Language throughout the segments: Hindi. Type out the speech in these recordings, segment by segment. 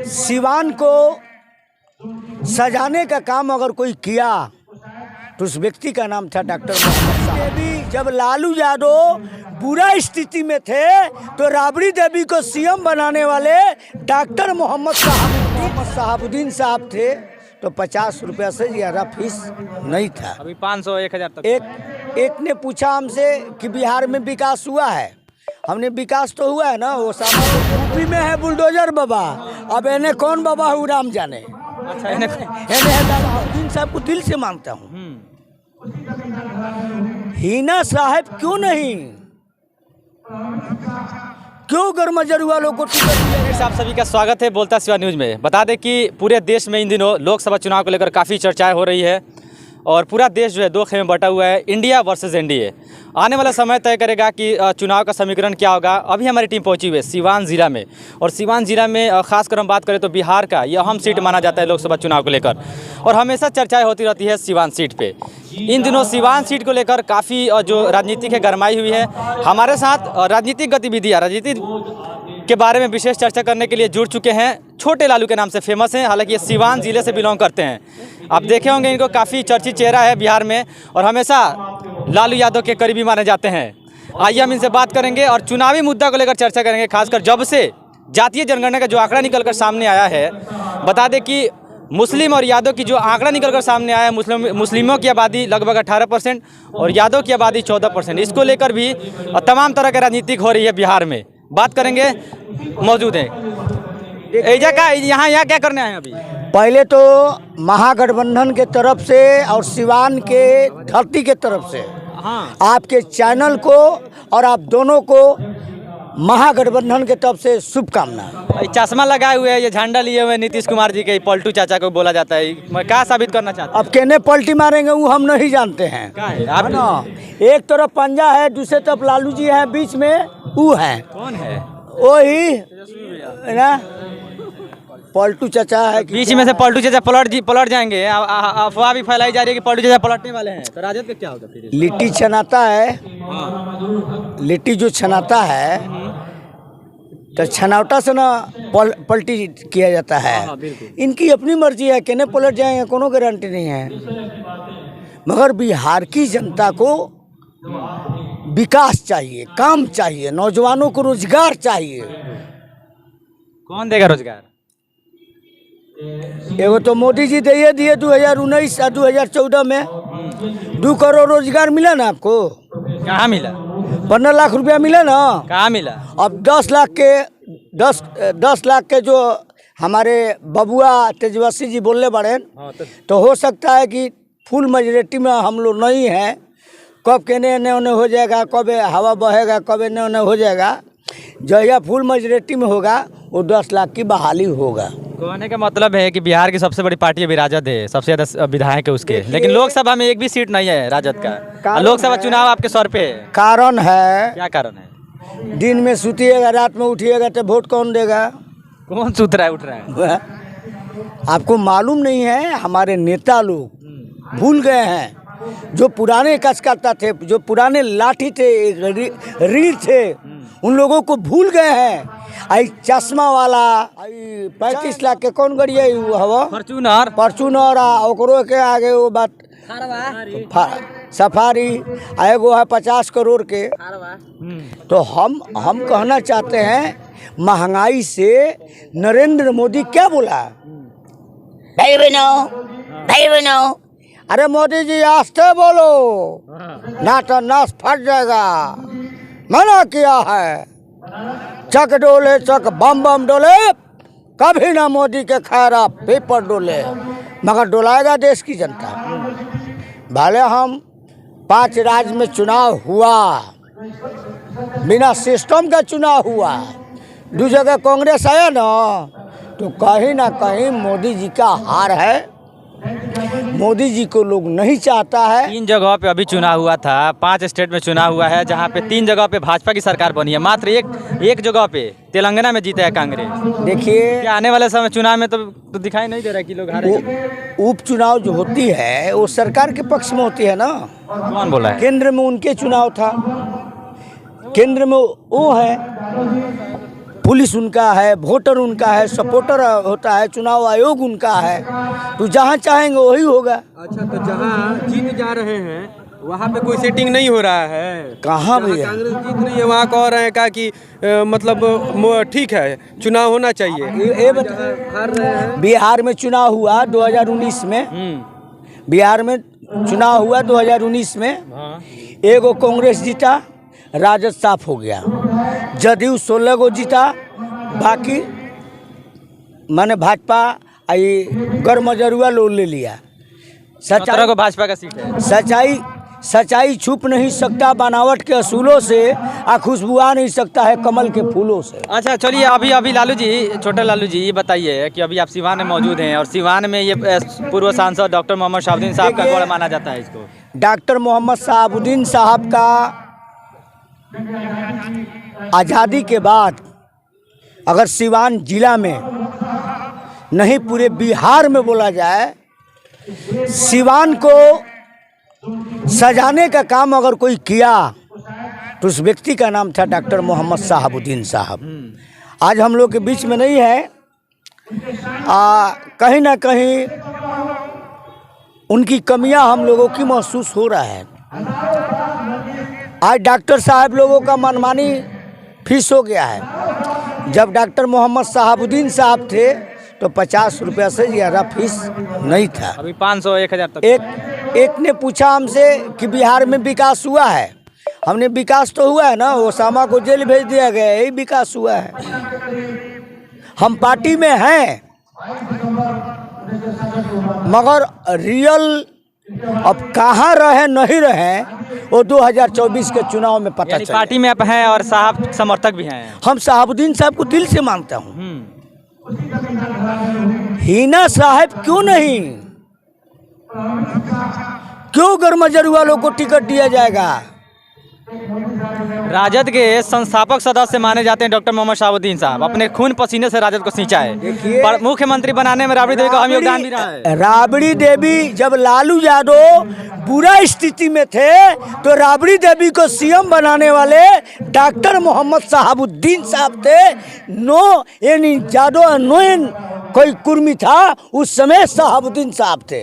सिवान को सजाने का काम अगर कोई किया तो उस व्यक्ति का नाम था डॉक्टर मोहम्मद साहब। देवी जब लालू यादव बुरा स्थिति में थे तो राबड़ी देवी को सीएम बनाने वाले डॉक्टर मोहम्मद साहबुद्दीन साहब थे, तो 50 रुपया से ज़्यादा फीस नहीं था। अभी 500 1000 तक। एक ने पूछा हमसे कि बिहार में विकास हुआ है। हमने विकास तो हुआ है ना, वो यूपी में है बुलडोजर बाबा, अब इन्हें कौन बाबा है राम जाने। अच्छा, इन्हें साहब को दिल से मानता हूँ। हीना साहब क्यों नहीं, क्यों गर्मजर वालों को टिकट। आप सभी का स्वागत है बोलता सिवा न्यूज़ में। बता दें कि पूरे देश में इन दिनों लोकसभा चुनाव को लेकर काफ़ी चर्चाएं हो रही है और पूरा देश जो है दो खेमे में बटा हुआ है, इंडिया वर्सेस एनडीए। आने वाला समय तय करेगा कि चुनाव का समीकरण क्या होगा। अभी हमारी टीम पहुंची हुई है सीवान ज़िला में, और सीवान ज़िला में खासकर हम बात करें तो बिहार का यह अहम सीट माना जाता है लोकसभा चुनाव को लेकर, और हमेशा चर्चाएं होती रहती है सीवान सीट पे। इन दिनों सीवान सीट को लेकर काफ़ी जो राजनीतिक है गरमाई हुई है। हमारे साथ राजनीतिक गतिविधियाँ, राजनीति के बारे में विशेष चर्चा करने के लिए जुड़ चुके हैं। छोटे लालू के नाम से फेमस हैं, हालांकि ये सीवान ज़िले से बिलोंग करते हैं। आप देखे होंगे इनको, काफ़ी चर्चित चेहरा है बिहार में और हमेशा लालू यादव के करीबी माने जाते हैं। आइए हम इनसे बात करेंगे और चुनावी मुद्दा को लेकर चर्चा करेंगे, खासकर जब से जातीय जनगणना का जो आंकड़ा निकल कर सामने आया है। बता दें कि मुस्लिम और यादव की जो आंकड़ा निकल कर सामने आया है, मुस्लिमों की आबादी लगभग 18% और यादव की आबादी 14%। इसको लेकर भी तमाम तरह की राजनीतिक हो रही है बिहार में। बात करेंगे, मौजूद है एजा का। यहाँ क्या करने आए हैं अभी? पहले तो महागठबंधन के तरफ से और सिवान के धरती के तरफ से आपके चैनल को और आप दोनों को महागठबंधन के तरफ से शुभकामना। चश्मा लगाए हुए है, ये झंडा लिए हुए नीतीश कुमार जी के, पलटू चाचा को बोला जाता है। मैं क्या साबित करना चाहता हूँ? अब कहने पलटी मारेंगे वो हम नहीं जानते हैं। आप ना, एक तरफ पंजा है, दूसरे तरफ लालू जी है, बीच में वो है। कौन है? वही ना पलटू चाचा है। बीच में से पलटू चाचा पलट जाएंगे। अफवाह भी फैलाई जा रही है कि पलटू चाचा पलटने वाले हैं, तो राजद का क्या होगा फिर? लिट्टी छनाता है, लिट्टी जो छनाता है तो छनावटा से ना पलटी किया जाता है। इनकी अपनी मर्जी है, कहने पलट जाएंगे, कोनो गारंटी नहीं है। मगर बिहार की जनता को विकास चाहिए, काम चाहिए, नौजवानों को रोजगार चाहिए। कौन देगा रोजगार? एगो तो मोदी जी दिए 2019 और 2014 में 2 करोड़ रोजगार मिला ना आपको? कहाँ मिला? 15 लाख रुपया मिला ना? कहाँ मिला? अब 10 लाख के जो हमारे बबुआ तेजस्वी जी बोलने बड़े, तो हो सकता है कि फुल मेजोरिटी में हम लोग नहीं हैं। कब कहने एने ओने हो जाएगा, कब हवा बहेगा, कब एने ओने हो जाएगा। जो यह फुल मेजोरिटी में होगा वो 10 लाख की बहाली होगा। कहने का मतलब है कि बिहार की सबसे बड़ी पार्टी अभी राजद है, सबसे ज़्यादा विधायक है उसके, लेकिन लोकसभा में एक भी सीट नहीं है राजद का। लोकसभा चुनाव आपके सर पे है। कारण है, क्या कारण है? दिन में सुतिएगा, रात में उठिएगा तो वोट कौन देगा? कौन सुत रहा है उठ रहा है? आपको मालूम नहीं है? हमारे नेता लोग भूल गए हैं, जो पुराने कसकर्ता थे, जो पुराने लाठी थे, रीढ़ थे, उन लोगों को भूल गए हैं। आई चश्मा वाला 35 लाख के कौन गड़िया हवा? फॉर्च्यूनर ओकरो के आगे वो बात सफारी एगो है 50 करोड़ के। तो हम कहना चाहते हैं, महंगाई से नरेंद्र मोदी क्या बोला? भाई बहनों, अरे मोदी जी आस्ते बोलो, ना तो नस फट जाएगा। मना किया है, चक डोले चक बम बम डोले, कभी ना मोदी के खैरा पेपर डोले। मगर डोलाएगा देश की जनता। भले हम 5 राज्य में चुनाव हुआ, बिना सिस्टम का चुनाव हुआ, 2 जगह कांग्रेस आया ना, तो कहीं ना कहीं मोदी जी का हार है। मोदी जी को लोग नहीं चाहता है। 3 जगह पे अभी चुनाव हुआ था, 5 स्टेट में चुनाव हुआ है, जहाँ पे 3 जगह पे भाजपा की सरकार बनी है। मात्र एक जगह पे तेलंगाना में जीता है कांग्रेस। देखिए, आने वाले समय चुनाव में तो दिखाई नहीं दे रहा है कि लोग हारे। उपचुनाव जो होती है वो सरकार के पक्ष में होती है ना। कौन बोला है? केंद्र में उनके चुनाव था, केंद्र में वो है, पुलिस उनका है, वोटर उनका है, सपोर्टर होता है, चुनाव आयोग उनका है, तो जहाँ चाहेंगे वही होगा। अच्छा, तो जहाँ जीत जा रहे हैं वहाँ पे कोई सेटिंग नहीं हो रहा है? कहाँ जहाँ भी है? कांग्रेस जीत रही है वहाँ कह रहे हैं का कि मतलब ठीक है, चुनाव होना चाहिए। ये हार रहे हैं। बिहार में चुनाव हुआ 2019 में, बिहार में चुनाव हुआ 2019 में, एगो कांग्रेस जीता, राजद साफ हो गया, जदयू 16 गो जीता, बाकी माने भाजपा आई गरमजरुआ लोग ले लिया। 17 को भाजपा का सीट है। सच्चाई छुप नहीं सकता बनावट के असूलों से, आ खुशबू आ नहीं सकता है कमल के फूलों से। अच्छा चलिए, अभी लालू जी, छोटे लालू जी, ये बताइए कि अभी आप सिवान में मौजूद हैं और सिवान में ये पूर्व सांसद डॉक्टर मोहम्मद शहाबुद्दीन साहब का गढ़ माना जाता है इसको। डॉक्टर मोहम्मद शहाबुद्दीन साहब का आज़ादी के बाद अगर सिवान जिला में नहीं पूरे बिहार में बोला जाए, सिवान को सजाने का काम अगर कोई किया तो उस व्यक्ति का नाम था डॉक्टर मोहम्मद शहाबुद्दीन साहब। आज हम लोग के बीच में नहीं है, कहीं ना कहीं उनकी कमियां हम लोगों की महसूस हो रहा है। आज डॉक्टर साहब लोगों का मनमानी फीस हो गया है। जब डॉक्टर मोहम्मद शहाबुद्दीन साहब थे तो 50 रुपया से ज़्यादा फीस नहीं था। अभी 500 1000 तक। एक ने पूछा हमसे कि बिहार में विकास हुआ है। हमने विकास तो हुआ है ना, ओसामा को जेल भेज दिया गया, यही विकास हुआ है। हम पार्टी में हैं मगर रियल अब कहाँ रहे नहीं रहे वो 2024 के चुनाव में पता चलेगा। पार्टी में आप हैं और साहब समर्थक भी हैं। हम शहाबुद्दीन साहब को दिल से मानता हूँ। हिना साहब क्यों नहीं, क्यों गरमजरू वालों को टिकट दिया जाएगा? राजद के संस्थापक सदस्य माने जाते हैं डॉक्टर मोहम्मद शहाबुद्दीन साहब। अपने खून पसीने से राजद को सींचा है। पर मुख्यमंत्री बनाने में राबड़ी देवी का अहम योगदान भी रहा है। राबड़ी देवी, जब लालू यादव बुरा स्थिति में थे तो राबड़ी देवी को सीएम बनाने वाले डॉक्टर मोहम्मद शहाबुद्दीन साहब थे। नो यानी यादव नो कोई कुर्मी था उस समय शहाबुद्दीन साहब थे।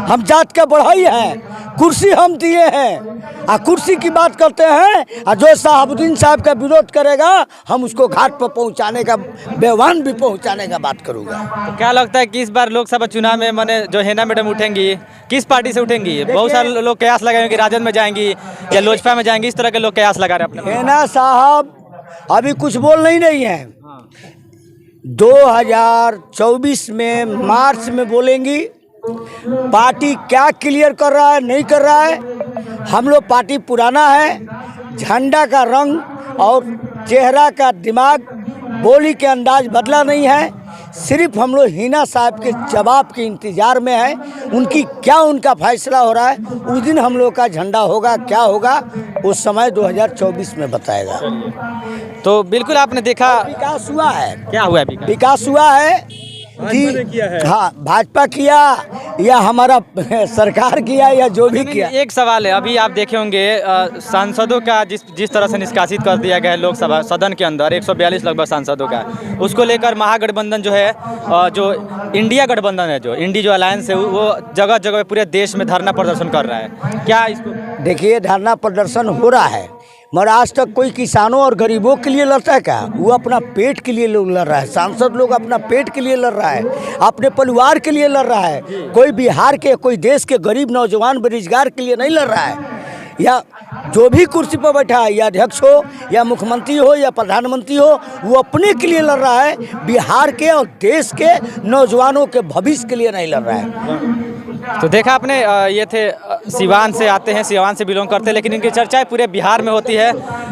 हम जात का बढ़ाई हैं, कुर्सी हम दिए हैं, आ कुर्सी की बात करते हैं, और जो शहाबुद्दीन साहब का विरोध करेगा हम उसको घाट पर पहुंचाने का, बेवान भी पहुंचाने का बात करूंगा। तो क्या लगता है कि इस बार लोकसभा चुनाव में माने जो हेना मैडम उठेंगी, किस पार्टी से उठेंगी? बहुत सारे लोग कयास लगाएंगे कि राजद में जाएंगी या लोजपा में जाएंगी, इस तरह के लोग कयास लगा रहे हैं। हेना साहब अभी कुछ बोल नहीं है, 2024 में मार्च में बोलेंगी। पार्टी क्या क्लियर कर रहा है नहीं कर रहा है, हम लोग पार्टी पुराना है, झंडा का रंग और चेहरा का दिमाग, बोली के अंदाज बदला नहीं है। सिर्फ हम लोग हिना साहब के जवाब के इंतज़ार में है, उनकी क्या उनका फैसला हो रहा है, उस दिन हम लोग का झंडा होगा, क्या होगा उस समय 2024 में बताएगा। तो बिल्कुल आपने देखा विकास हुआ है। क्या हुआ है? विकास हुआ है कि हाँ भाजपा किया या हमारा सरकार किया या जो भी किया। एक सवाल है, अभी आप देखे होंगे सांसदों का जिस तरह से निष्कासित कर दिया गया है लोकसभा सदन के अंदर, 142 लगभग सांसदों का, उसको लेकर महागठबंधन जो है, जो इंडिया गठबंधन है, जो इंडी जो अलायंस है, वो जगह जगह पूरे देश में धरना प्रदर्शन कर रहा है। क्या इसको देखिए, धरना प्रदर्शन हो रहा है मगर आज तक कोई किसानों और गरीबों के लिए लड़ता है क्या? वो अपना पेट के लिए लोग लड़ रहा है। सांसद लोग अपना पेट के लिए लड़ रहा है, अपने परिवार के लिए लड़ रहा है। कोई बिहार के, कोई देश के गरीब नौजवान बेरोजगार के लिए नहीं लड़ रहा है। या जो भी कुर्सी पर बैठा है, या अध्यक्ष हो या मुख्यमंत्री हो या प्रधानमंत्री हो, वो अपने के लिए लड़ रहा है, बिहार के और देश के नौजवानों के भविष्य के लिए नहीं लड़ रहा है। तो देखा आपने, ये थे सिवान से आते हैं, सिवान से बिलोंग करते हैं, लेकिन इनकी चर्चाएं पूरे बिहार में होती है।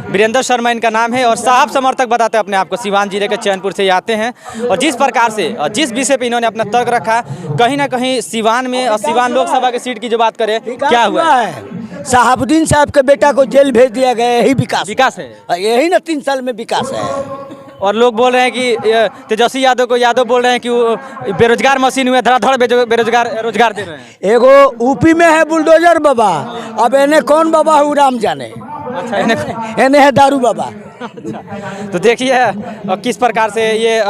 वीरेंद्र शर्मा इनका नाम है और साहब समर्थक बताते हैं अपने आप को। सिवान जिले के चैनपुर से आते हैं और जिस प्रकार से और जिस विषय पे इन्होंने अपना तर्क रखा, कहीं ना कहीं सिवान में और सिवान लोकसभा की सीट की जो बात करें, क्या हुआ है? शहाबुद्दीन साहब के बेटा को जेल भेज दिया गया, यही विकास है। यही ना 3 साल में विकास है। और लोग बोल रहे हैं कि तेजस्वी यादव बोल रहे हैं कि वो बेरोजगार मशीन हुए, धड़ाधड़ बेरोजगार रोजगार दे रहे हैं। एगो यूपी में है बुलडोजर बाबा, अब इन्हें कौन बाबा है राम जाने। एने है दारू बाबा। तो देखिए किस प्रकार से ये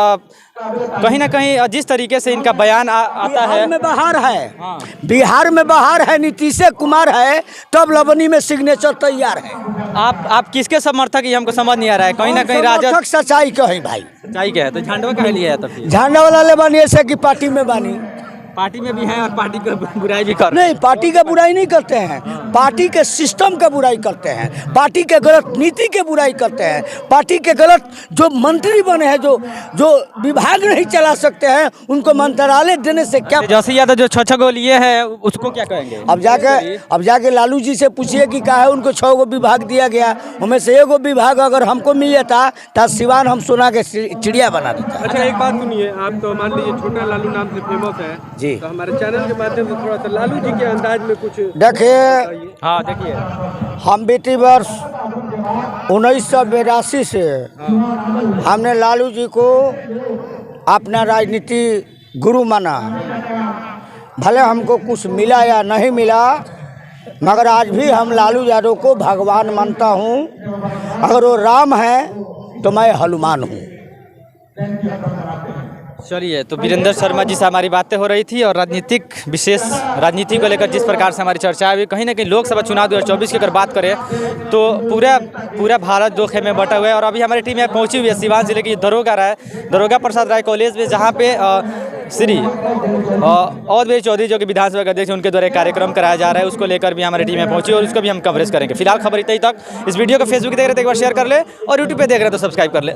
कहीं ना कहीं जिस तरीके से इनका बयान आता है। बिहार में बाहर है, बिहार में बाहर है, नीतीश कुमार है, तब लबनी में सिग्नेचर तैयार है। आप किसके समर्थक ये हमको समझ नहीं आ रहा है। कहीं ना कहीं राजद समर्थक सच्चाई कहीं भाई, सच्चाई क्या है तो झंडवा कह लिया है तब फिर? झंडा वाला ले बानी ऐसे कि पार्टी में बानी, पार्टी में भी है और पार्टी का बुराई भी कर नहीं पार्टी का बुराई नहीं करते हैं, पार्टी के सिस्टम का बुराई करते हैं, पार्टी के गलत नीति के बुराई करते हैं, पार्टी के गलत जो मंत्री बने हैं, जो विभाग नहीं चला सकते हैं, उनको मंत्रालय देने से क्या। जैसे यादव जो 6 गो लिए हैं उसको क्या कहेंगे? अब जाके लालू जी से पूछिए कि क्या है, उनको 6 गो विभाग दिया गया, उनमें से 1 गो विभाग अगर हमको मिल जाता तो सिवान हम सोना के चिड़िया बना देता। अच्छा एक बात सुनिए, आप तो मान लीजिए छोटा लालू नाम से फेमस है जी, तो हमारे चैनल के माध्यम से थोड़ा सा लालू जी के अंदाज में कुछ देखिए। हाँ देखिए, हम बीती वर्ष 1982 से हमने लालू जी को अपना राजनीति गुरु माना, भले हमको कुछ मिला या नहीं मिला, मगर आज भी हम लालू यादव को भगवान मानता हूँ। अगर वो राम है तो मैं हनुमान हूँ। चलिए, तो वीरेंद्र शर्मा जी से हमारी बातें हो रही थी और राजनीतिक विशेष राजनीति को लेकर जिस प्रकार से हमारी चर्चा हुई, कहीं ना कहीं लोकसभा चुनाव 2024 की अगर बात करें तो पूरा भारत 2 खेमे में बटा हुआ है। और अभी हमारी टीम यहाँ पहुंची हुई है सिवान जिले की दरोगा प्रसाद राय कॉलेज में, जहाँ पे श्री अवधेश चौधरी जो कि विधानसभा के अध्यक्ष, उनके द्वारा कार्यक्रम कराया जा रहा है, उसको लेकर भी हमारी टीम में पहुंची और उसको भी हम कवरेज करेंगे। फिलहाल खबर इतनी तक। इस वीडियो को फेसबुक देख रहे थे एक बार शेयर कर ले और यूट्यूब पे देख रहे हैं तो सब्सक्राइब कर ले।